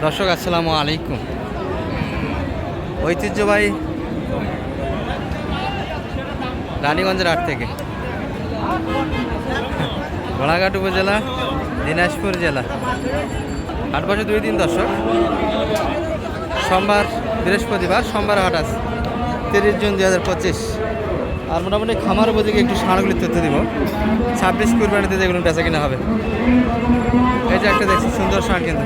দর্শক আসসালামু আলাইকুম। ঐতিহ্যবাহী রানীগঞ্জের হাট থেকে ঘোড়াঘাট উপজেলা দিনাজপুর জেলা হাট বসে 2 দিন দর্শক। সোমবার বৃহস্পতিবার সোমবার হাট আছে 30 জুন 2025। আর মোটামুটি খামার উপদিকে একটু ষাঁড়গুলির তথ্য দিব। 26 কুরবানিতে যেগুলো বেচা কিনা হবে। এই যে একটা দেখছি সুন্দর ষাঁড় কিন্তু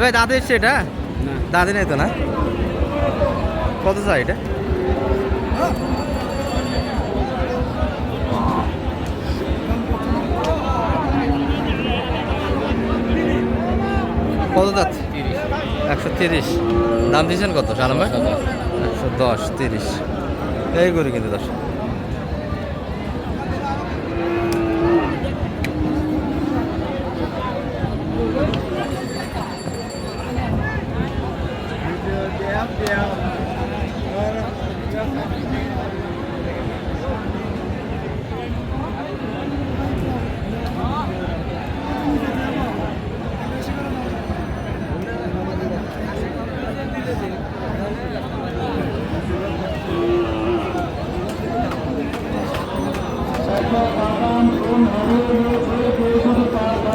ভাই দাঁতে এসছে এটা? দাঁতে নেই তো না? কত চাই এটা? কত যাচ্ছে? 130। দাম দিয়েছেন কত? 110 30 এই করি কিন্তু 10।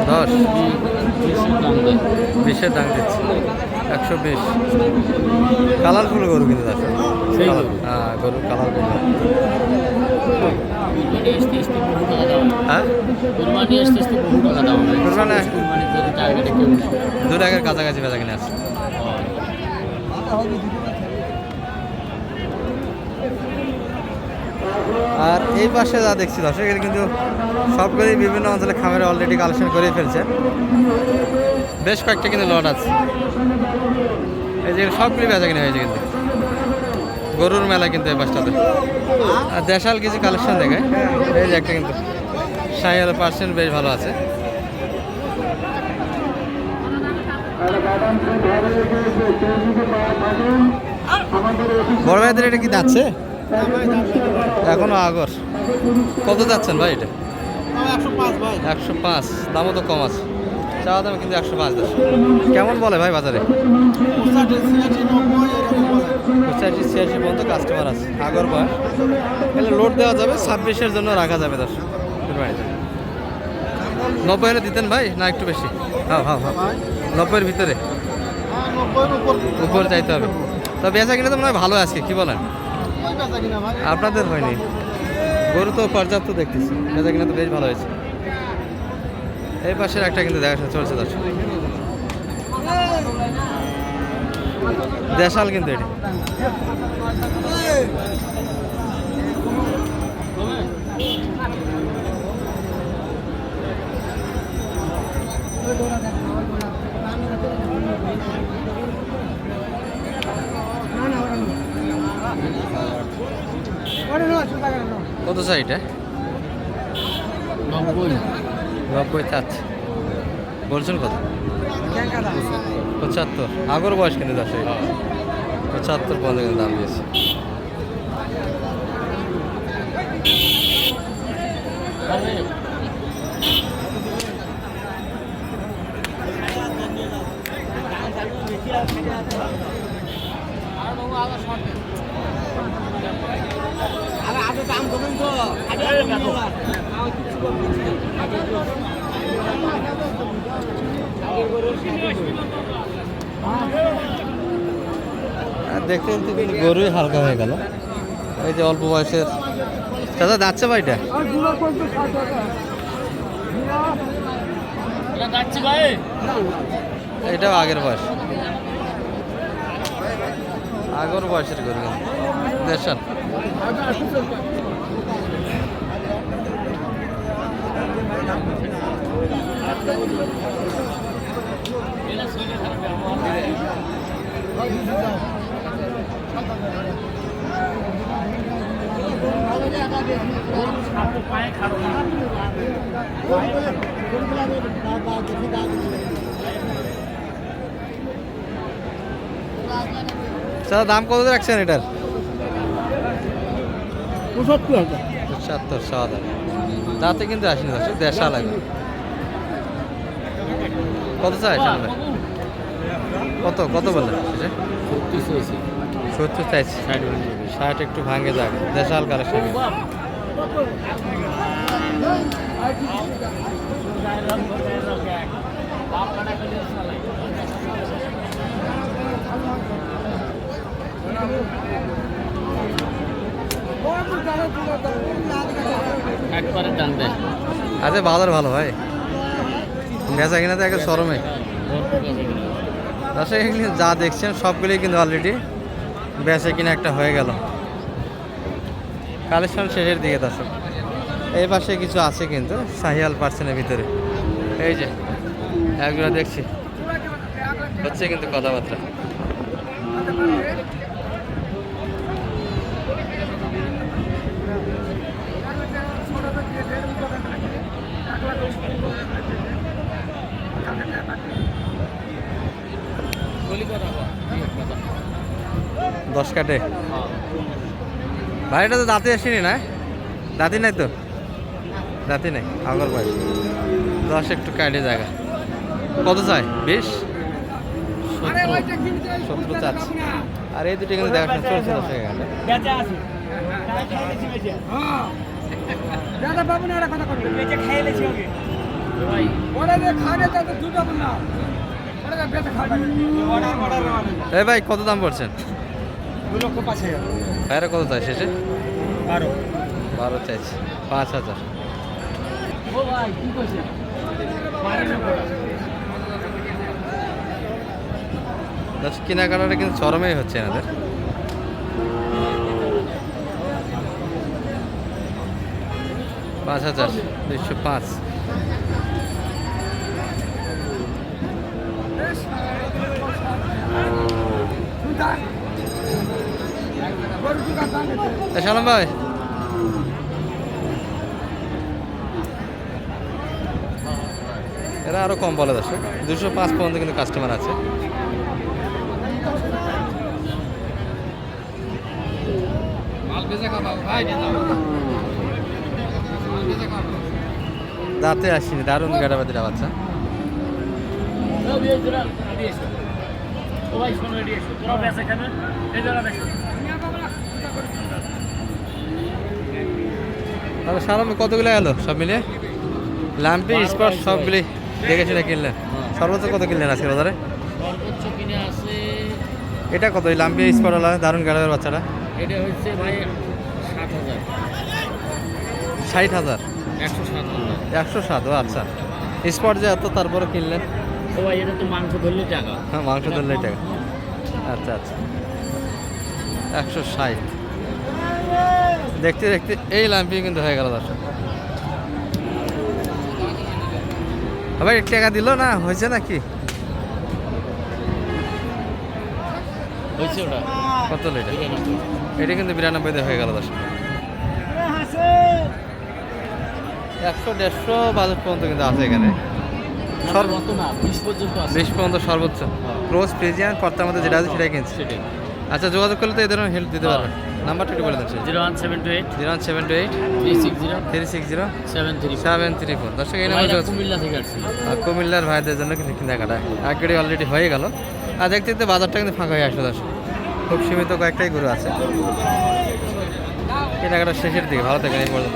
দশ 20-এর দাম দিচ্ছে 120। কালারফুল গরু কিন্তু আছে। হ্যাঁ গরু কালারফুল। হ্যাঁ দু টাকার কাছাকাছি বেচা কিনে আছে। আর এই পাশে যা দেখছি দর্শক এটা কিন্তু সবগুলোই বিভিন্ন অঞ্চলে খামারে অলরেডি কালেকশন করে ফেলছে। বেশ কয়েকটা কিন্তু লট আছে। এই যে সবগুলি বেচা কিনে হয়েছে কিন্তু গরুর মেলা কিন্তু এই পাশটাতে। আর দেশাল কিছু কালেকশন দেখে এই যে একটা কিন্তু 60% বেশ ভালো আছে। বড় ভাইদের এটা কি যাচ্ছে এখনো আগর? কত যাচ্ছেন ভাই এটা? 105। দামও তো কম আছে। চাওয়া দামে কিন্তু 105। কেমন বলে ভাই বাজারে? 85-86 পর্যন্ত কাস্টমার আছে। আগর বয়স তাহলে লোড দেওয়া যাবে। 26-এর জন্য রাখা যাবে দর্শক। 90 হলে দিতেন ভাই না একটু বেশি? হ্যাঁ 90-এর ভিতরে উপর চাইতে হবে। তা বেচা কিনা তো মনে হয় ভালো আজকে, কি বলেন? আপনাদের হয়নি? গরু তো পর্যাপ্ত দেখতেছি, বেচা কিনা তো বেশ ভালো হয়েছে। এই পাশের একটা কিন্তু দেখা চলছে দর্শক, দেশাল কিন্তু এটি। কত চাই এটা? 90 চাচ্ছে। বলছেন কত? 75। আগর বয়স কিন্তু 75 পর্যন্ত কিন্তু দাম দিয়েছে। দেখতে কিন্তু গরুই হালকা হয়ে গেল। এই যে অল্প বয়সের চাচা যাচ্ছে ভাইটা? এটাও আগের বয়স, আগর বয়সের গরু দেশাল। চাচা দাম কত রাখছেন এটার? 75,000। 75,000 তাতে কিন্তু আসেনি দর্শক, দেড়শা লাগবে। কত চাই সামনে? কত কত বললেন? 70 চাইছি, 60 একটু ভাঙে যাক, দেশাল কালেকশন। একবারে টান দেয়। আচ্ছা বাজার ভালো ভাই, বেচা কিনা তো একটা শরমে। দর্শক এগুলি যা দেখছেন সবগুলি কিন্তু অলরেডি বেচা কিনা একটা হয়ে গেল, কালেকশন শেষের দিকে। দর্শক এই পাশে কিছু আছে কিন্তু শাহিয়াল পার্সেন্টের ভিতরে, এই যে একগুলো দেখছি হচ্ছে কিন্তু কথাবার্তা। দশ কাটে ভাই, এটা তো দাঁতে আসেনি না? দাঁতি নাই তো, দাঁতি নাই, আগর ভাই 10 একটু কাটে জায়গা। কত চাই? 20, 70 চাচ্ছি। আর এই দুটো কিন্তু দেখাশোনা চলছে দশ এখানে। এই ভাই কত দাম পড়ছেন? 2,05,000। ভাইরা কত চাই শেষে? 12 চাইছি, 5,000। কেনাকাটাটা কিন্তু চরমেই হচ্ছে এনাদের। $5,000, 205। সালাম ভাই, এরা আরো কম বলে দর্শক, 205 পর্যন্ত কিন্তু কাস্টমার আছে। দাঁতে আসিনি, দারুণ গাড়াবাদিরা বাচ্চা। তাহলে সালামে কতগুলো এলো সব মিলে? ল্যাম্পি স্পট সবগুলি দেখে শুনে কিনলেন? সর্বোচ্চ কত কিনলেন আজকে বাজারে? সর্বোচ্চ কিনে আছে এটা কত? এই ল্যাম্পি স্পটওয়ালা দারুণ গাড়াবের বাচ্চাটা এটা হচ্ছে ভাই 60,000। 60,000? 107,000। 107? ও আচ্ছা, স্পট যে এত তারপরে কিনলেন? ও ভাই এটা তো মাংস ধরলে টাকা। হ্যাঁ মাংস ধরলেই টাকা। আচ্ছা আচ্ছা, 160। দেখতে দেখতে এই ল্যাম্পি কিন্তু হয়ে গেল দর্শক। আবার টাকা দিল না, হয়েছে নাকি? হয়েছে ওটা কত এটা? এটা কিন্তু 92 হয়ে গেল দর্শক। 100-150 বাজেট পর্যন্ত কিন্তু আছে এখানে, সর্বোচ্চ না 20 পর্যন্ত আছে। 20 পর্যন্ত সর্বোচ্চ। ক্রস ফ্রিজিয়ান কর্তার মধ্যে যেটা আছে সেটাই কিনছে। সেটাই। আচ্ছা যোগাযোগ করলে তো এই ধরনের হেল্প দিতে পারবেন। নাম্বারটা একটু বলে দেন। 01728 01728 360 360 734। 734। দর্শক এই নাম্বার কুমিল্লা থেকে আসছে। কুমিল্লার ভাইদের জন্য কিন্তু কেনাকাটা এক গাড়ি অলরেডি হয়ে গেল। আর দেখতে দেখতে বাজারটা কিন্তু ফাঁকা হয়ে আসলো দর্শক, খুব সীমিত কয়েকটাই গরু আছে। কেনাকাটা শেষের দিকে। ভালো থাকেন এই পর্যন্ত।